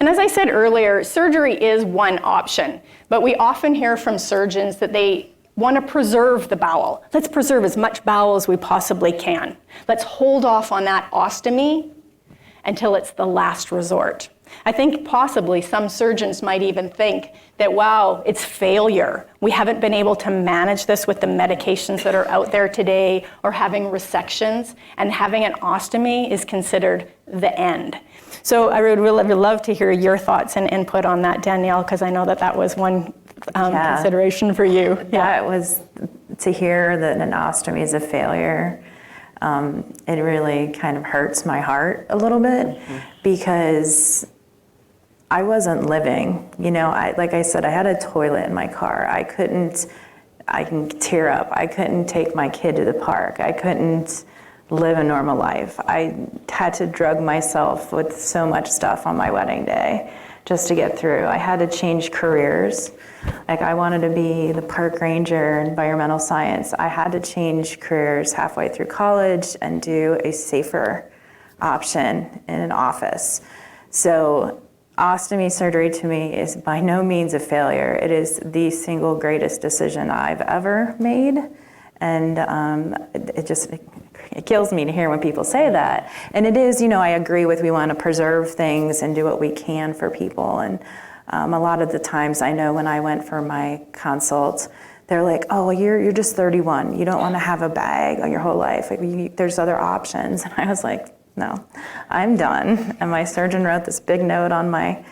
And as I said earlier, surgery is one option, but we often hear from surgeons that they want to preserve the bowel. Let's preserve as much bowel as we possibly can. Let's hold off on that ostomy until it's the last resort. I think possibly some surgeons might even think that, wow, it's failure. We haven't been able to manage this with the medications that are out there today, or having resections, and having an ostomy is considered the end. So I would really love to hear your thoughts and input on that, Danielle, because I know that was one consideration for you. Yeah, it was to hear that an ostomy is a failure. It really kind of hurts my heart a little bit, because I wasn't living. Like I said, I had a toilet in my car. I can tear up. I couldn't take my kid to the park. I couldn't live a normal life. I had to drug myself with so much stuff on my wedding day just to get through. I had to change careers. Like, I wanted to be the park ranger in environmental science. I had to change careers halfway through college and do a safer option in an office. So ostomy surgery to me is by no means a failure. It is the single greatest decision I've ever made. And it kills me to hear when people say that. And it is, I agree with, we want to preserve things and do what we can for people. And a lot of the times, I know when I went for my consult, they're like, oh, you're just 31. You don't want to have a bag your whole life. Like, there's other options. And I was like, no, I'm done. And my surgeon wrote this big note on my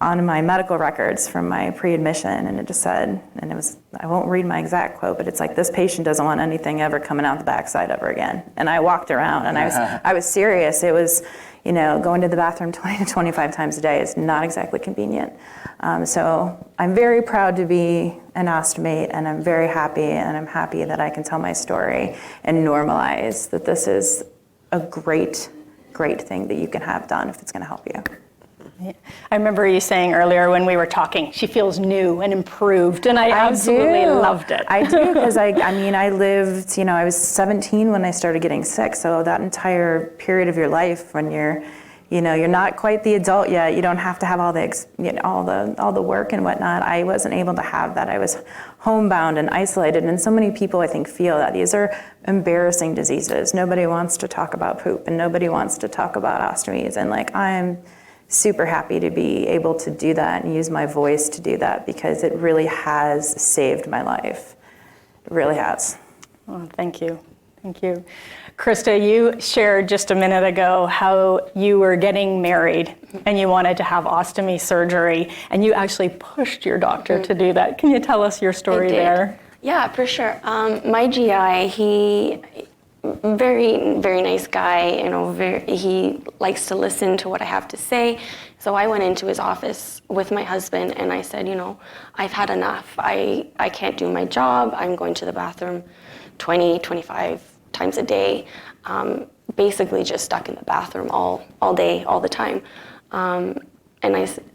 medical records from my pre-admission, and it just said, and it was, I won't read my exact quote, but it's like, this patient doesn't want anything ever coming out the backside ever again. And I walked around, and I was serious. It was, going to the bathroom 20 to 25 times a day is not exactly convenient. So I'm very proud to be an ostomate, and I'm very happy, and I'm happy that I can tell my story and normalize that this is a great, great thing that you can have done if it's going to help you. I remember you saying earlier when we were talking, she feels new and improved, and I absolutely loved it. I do, because I lived, I was 17 when I started getting sick, so that entire period of your life when you're not quite the adult yet, you don't have to have all the work and whatnot. I wasn't able to have that. I was homebound and isolated, and so many people, I think, feel that these are embarrassing diseases. Nobody wants to talk about poop, and nobody wants to talk about ostomies, and I'm super happy to be able to do that and use my voice to do that, because it really has saved my life. It really has. Oh, thank you. Thank you. Krista, you shared just a minute ago how you were getting married and you wanted to have ostomy surgery, and you actually pushed your doctor to do that. Can you tell us your story there? Yeah, for sure. My GI, he very, very nice guy, he likes to listen to what I have to say. So I went into his office with my husband and I said, I've had enough. I can't do my job. I'm going to the bathroom 20, 25 times a day, basically just stuck in the bathroom all day, all the time.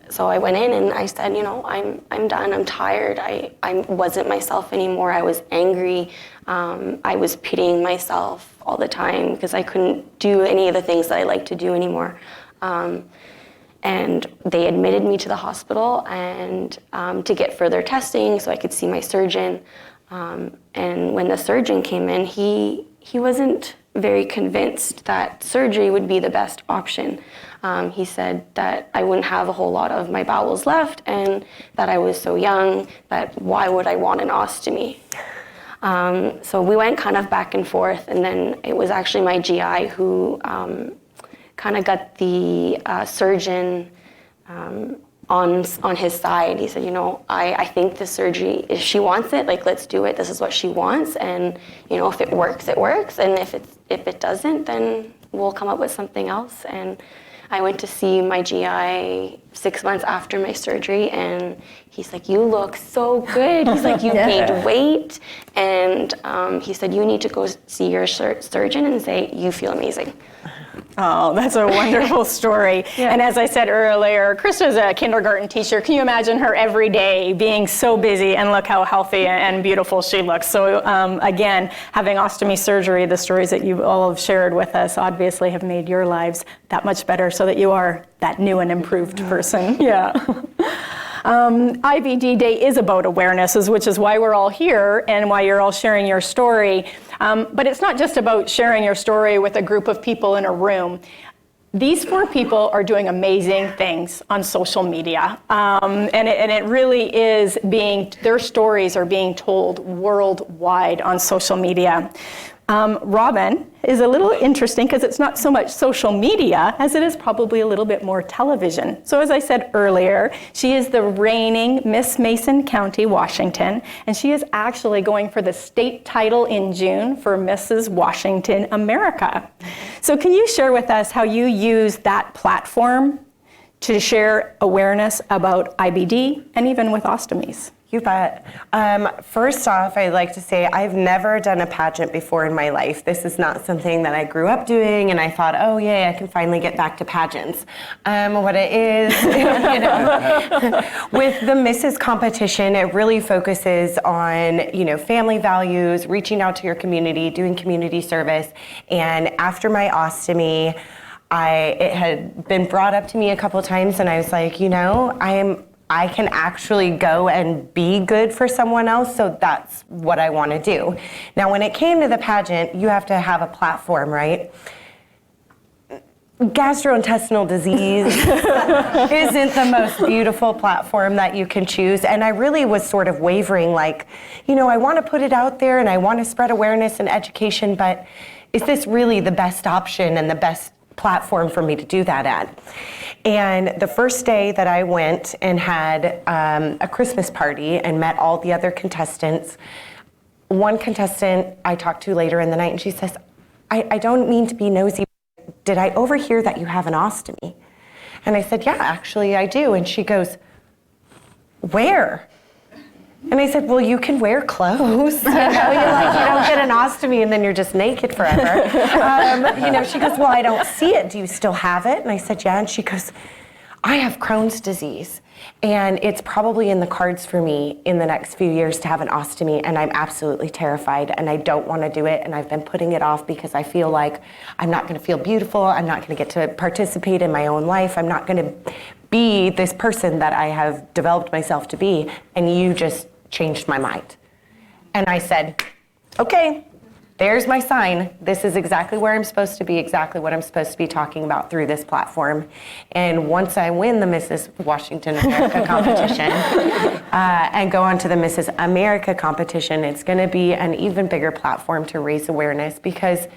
So I went in and I said, I'm done, I'm tired. I wasn't myself anymore. I was angry. I was pitying myself all the time because I couldn't do any of the things that I like to do anymore. And they admitted me to the hospital and to get further testing so I could see my surgeon. And when the surgeon came in, he wasn't very convinced that surgery would be the best option. He said that I wouldn't have a whole lot of my bowels left and that I was so young that why would I want an ostomy? So we went kind of back and forth, and then it was actually my GI who kind of got the surgeon on his side. He said, I think the surgery, if she wants it, let's do it. This is what she wants, and if it works, it works, and if it doesn't, then we'll come up with something else. And I went to see my GI 6 months after my surgery, and he's like, you look so good. He's like, you gained weight, And he said, you need to go see your surgeon and say, you feel amazing. Oh, that's a wonderful story. Yeah. And as I said earlier, Krista's a kindergarten teacher. Can you imagine her every day being so busy, and look how healthy and beautiful she looks. So again, having ostomy surgery, the stories that you all have shared with us obviously have made your lives that much better so that you are that new and improved person. Yeah. IBD Day is about awareness, which is why we're all here and why you're all sharing your story. But it's not just about sharing your story with a group of people in a room. These 4 people are doing amazing things on social media. And it really is their stories are being told worldwide on social media. Robin is a little interesting because it's not so much social media as it is probably a little bit more television. So as I said earlier, she is the reigning Miss Mason County, Washington, and she is actually going for the state title in June for Mrs. Washington America. So can you share with us how you use that platform to share awareness about IBD and even with ostomies? You bet. First off, I'd like to say I've never done a pageant before in my life. This is not something that I grew up doing, and I thought, oh yay, I can finally get back to pageants. What it is, with the Mrs. competition, it really focuses on, family values, reaching out to your community, doing community service. And after my ostomy, it had been brought up to me a couple times, and I was like, I can actually go and be good for someone else, so that's what I want to do. Now, when it came to the pageant, you have to have a platform, right? Gastrointestinal disease isn't the most beautiful platform that you can choose, and I really was sort of wavering, like, I want to put it out there and I want to spread awareness and education, but is this really the best option and the best platform for me to do that at? And the first day that I went and had a Christmas party and met all the other contestants, one contestant I talked to later in the night, and she says, I don't mean to be nosy, but did I overhear that you have an ostomy? And I said, yeah, actually I do. And she goes, where? And I said, well, you can wear clothes. You don't get an ostomy and then you're just naked forever. She goes, well, I don't see it. Do you still have it? And I said, yeah. And she goes, I have Crohn's disease, and it's probably in the cards for me in the next few years to have an ostomy, and I'm absolutely terrified, and I don't want to do it, and I've been putting it off because I feel like I'm not going to feel beautiful, I'm not going to get to participate in my own life, I'm not going to be this person that I have developed myself to be, and you just changed my mind. And I said, okay, there's my sign. This is exactly where I'm supposed to be, exactly what I'm supposed to be talking about through this platform. And once I win the Mrs. Washington America competition and go on to the Mrs. America competition, it's going to be an even bigger platform to raise awareness, because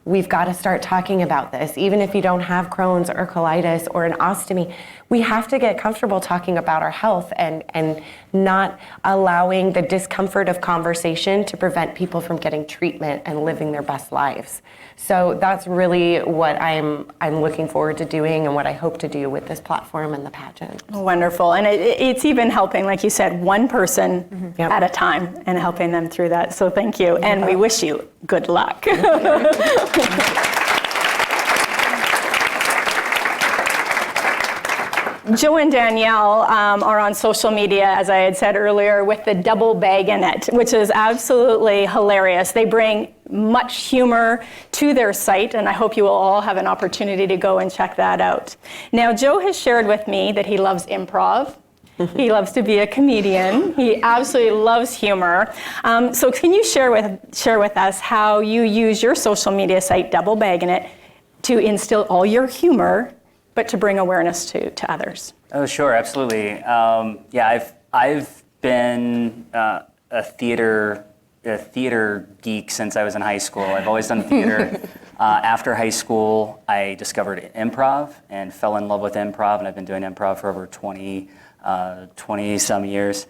we've got to start talking about this. Even if you don't have Crohn's or colitis or an ostomy, we have to get comfortable talking about our health and not allowing the discomfort of conversation to prevent people from getting treatment and living their best lives. So that's really what I'm looking forward to doing and what I hope to do with this platform and the pageant. Wonderful. And it's even helping, like you said, one person at a time and helping them through that. So thank you. And we wish you good luck. Joe and Danielle are on social media, as I had said earlier, with the double Baggin it, which is absolutely hilarious. They bring much humor to their site, and I hope you will all have an opportunity to go and check that out. Now, Joe has shared with me that he loves improv. He loves to be a comedian. He absolutely loves humor. So can you share with us how you use your social media site, Double Baggin it, to instill all your humor, but to bring awareness to others? Oh, sure, absolutely. I've been a theater geek since I was in high school. I've always done theater. After high school, I discovered improv and fell in love with improv, and I've been doing improv for over 20 some years.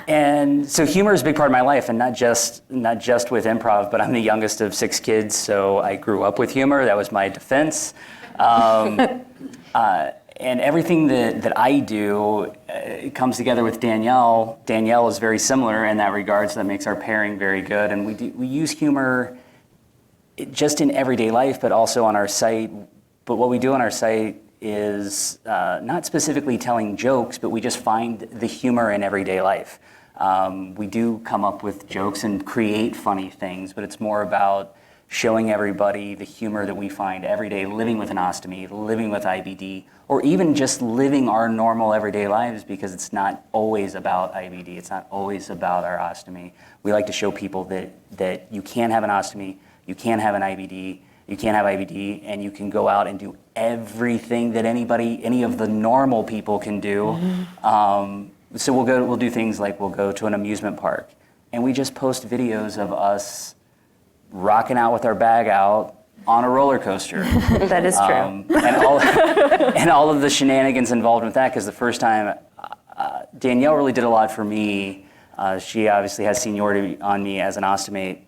And so humor is a big part of my life, and not just with improv, but I'm the youngest of 6 kids, so I grew up with humor. That was my defense. and everything that I do comes together with Danielle. Danielle is very similar in that regard, so that makes our pairing very good. And we use humor just in everyday life, but also on our site. But what we do on our site is not specifically telling jokes, but we just find the humor in everyday life. We do come up with jokes and create funny things, but it's more about showing everybody the humor that we find every day living with an ostomy, living with IBD, or even just living our normal everyday lives, because it's not always about IBD, it's not always about our ostomy. We like to show people that you can have an ostomy, you can have an IBD, you can't have IBD, and you can go out and do everything that any of the normal people can do. So we'll do things like we'll go to an amusement park, and we just post videos of us rocking out with our bag out on a roller coaster. That is true. And all of the shenanigans involved with that, because the first time, Danielle really did a lot for me. She obviously has seniority on me as an ostomate.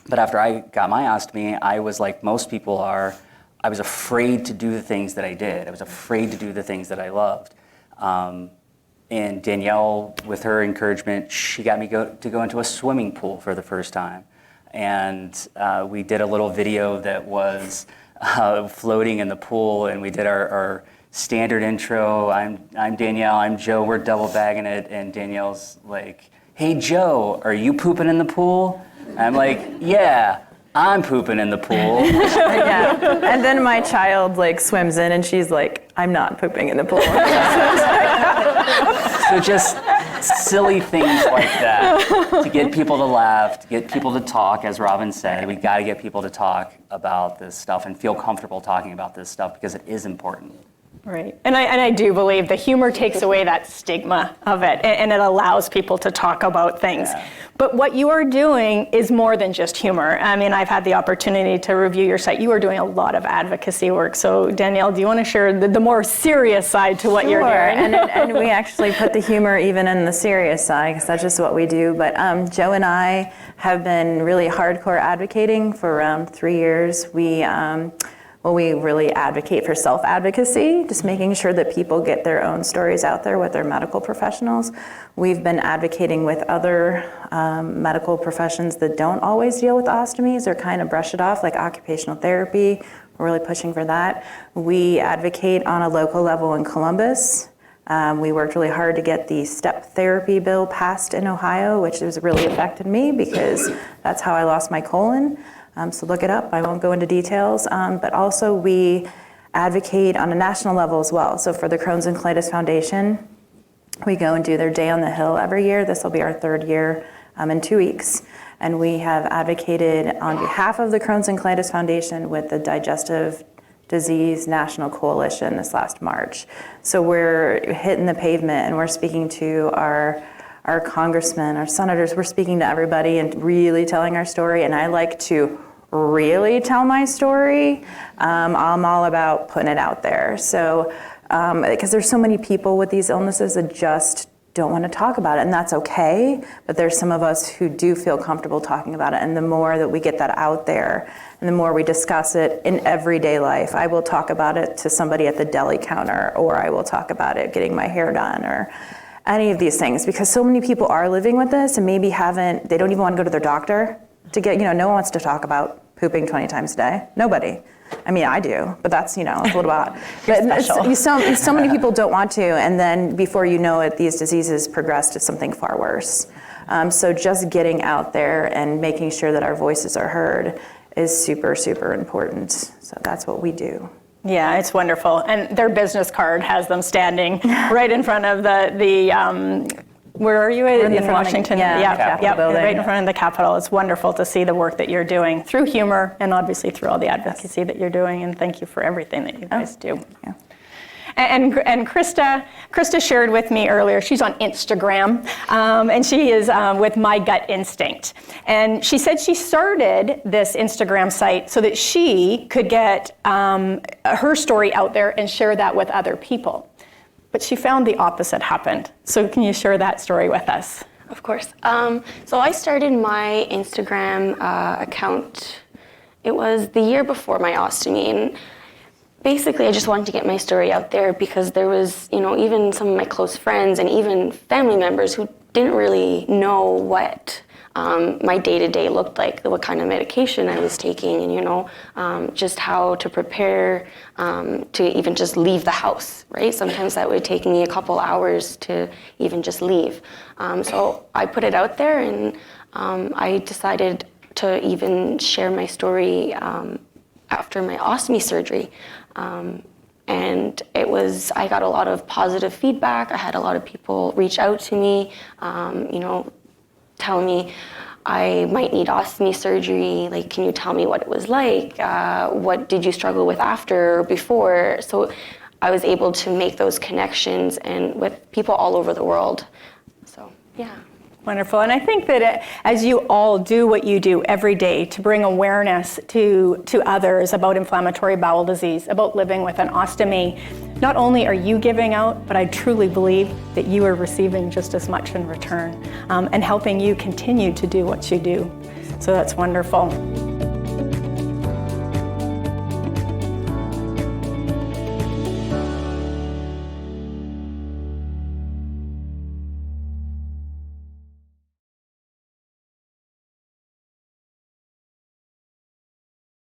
But after I got my ostomy, I was like most people are, I was afraid to do the things that I did. I was afraid to do the things that I loved. And Danielle, with her encouragement, she got me to go into a swimming pool for the first time. And we did a little video that was floating in the pool, and we did our standard intro. I'm Danielle, I'm Joe, we're double bagging it, and Danielle's like, "Hey Joe, are you pooping in the pool?" And I'm like, "Yeah, I'm pooping in the pool." Yeah. And then my child like swims in and she's like, "I'm not pooping in the pool." So just silly things like that to get people to laugh, to get people to talk, as Robin said. We got to get people to talk about this stuff and feel comfortable talking about this stuff, because it is important. Right, and I do believe the humor takes away that stigma of it, and it allows people to talk about things. Yeah. But what you are doing is more than just humor. I mean, I've had the opportunity to review your site. You are doing a lot of advocacy work. So Danielle, do you want to share the more serious side to what you're doing? and we actually put the humor even in the serious side, because that's just what we do. But Joe and I have been really hardcore advocating for around 3 years. We really advocate for self-advocacy, just making sure that people get their own stories out there with their medical professionals. We've been advocating with other medical professions that don't always deal with ostomies or kind of brush it off, like occupational therapy. We're really pushing for that. We advocate on a local level in Columbus. We worked really hard to get the step therapy bill passed in Ohio, which has really affected me because that's how I lost my colon. So look it up, I won't go into details. But also we advocate on a national level as well. So for the Crohn's and Colitis Foundation, we go and do their Day on the Hill every year. This will be our 3rd year in 2 weeks. And we have advocated on behalf of the Crohn's and Colitis Foundation with the Digestive Disease National Coalition this last March. So we're hitting the pavement and we're speaking to our congressmen, our senators. We're speaking to everybody and really telling our story. And I like to really tell my story. I'm all about putting it out there. So, because there's so many people with these illnesses that just don't want to talk about it, and that's okay. But there's some of us who do feel comfortable talking about it. And the more that we get that out there, and the more we discuss it in everyday life, I will talk about it to somebody at the deli counter, or I will talk about it getting my hair done, or any of these things, because so many people are living with this and maybe they don't even want to go to their doctor to get, no one wants to talk about pooping 20 times a day. Nobody. I mean, I do, but that's, it's a little bit, but so many people don't want to, and then before you know it, these diseases progress to something far worse. So just getting out there and making sure that our voices are heard is super, super important. So that's what we do. Yeah, it's wonderful. And their business card has them standing right in front of the where are you in Washington? Capitol building. Right in front of the Capitol. It's wonderful to see the work that you're doing through humor and obviously through all the advocacy that you're doing. And thank you for everything that you guys do. Yeah. And Krista shared with me earlier, she's on Instagram, and she is with My Gut Instinct. And she said she started this Instagram site so that she could get her story out there and share that with other people. But she found the opposite happened. So can you share that story with us? Of course. So I started my Instagram account, it was the year before my ostomy. And basically, I just wanted to get my story out there because there was, even some of my close friends and even family members who didn't really know what my day-to-day looked like, what kind of medication I was taking, and, just how to prepare to even just leave the house, right? Sometimes that would take me a couple hours to even just leave. So I put it out there, and I decided to even share my story after my ostomy surgery. And I got a lot of positive feedback. I had a lot of people reach out to me, tell me I might need ostomy surgery. Like, can you tell me what it was like? What did you struggle with after or before? So I was able to make those connections and with people all over the world. So, yeah. Wonderful. And I think that as you all do what you do every day to bring awareness to others about inflammatory bowel disease, about living with an ostomy, not only are you giving out, but I truly believe that you are receiving just as much in return and helping you continue to do what you do. So that's wonderful.